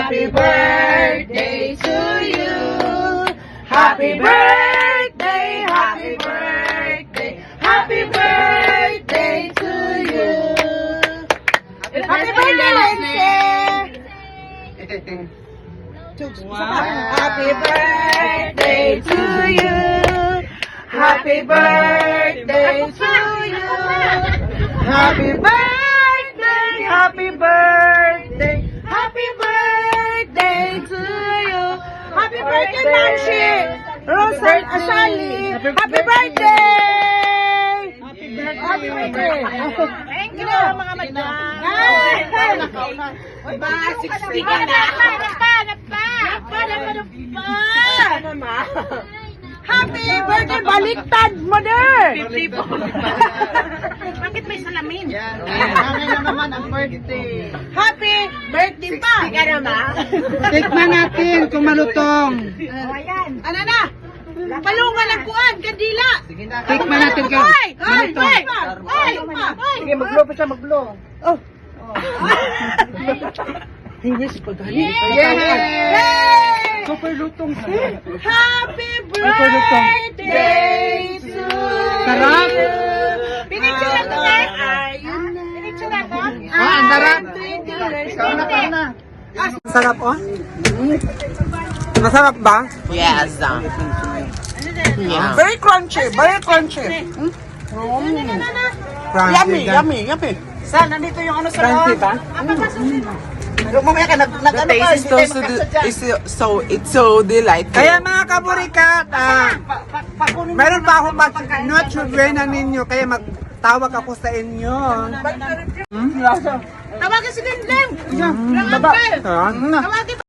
Happy birthday to you. Happy birthday, happy birthday, happy birthday to you. Happy birthday, Lindsay. Happy birthday to you. Happy birthday to you. Happy birthday, happy birthday, happy birthday to you. Happy birthday, Nancy. Rosan Asali. Happy birthday. Happy birthday. Thank you, mga madam. Ba, 60 ka na. Happy birthday, baliktad, mother! 50 po. Bakit may salamin? Yan. Kami na naman ang birthday. Happy birthday pa! Sige naman. Tikman natin kung malutong. Ano na? Palungan ang kuan, kandila! Tikman natin kung malutong. Sige, mag-blow pa siya, mag-blow. Oh. Hingis pa gani. Yay! Super lutong siya. Happy birthday to Sarap. you. Pinicture to ba? Pinicture na to? Ang sarap. Sarap, oh. Masarap ba? Yes. Very crunchy, very crunchy. Yummy, yummy, yummy. Saan? Nandito yung ano sa Crunchy ba? Mamaya ka, nag-ano ka. It's so delightful. Kaya mga kaburikat, meron pa akong mag-notch na ninyo, kaya magtawag ako sa inyo. Tawagan si Lindlem. Baba. Tawagin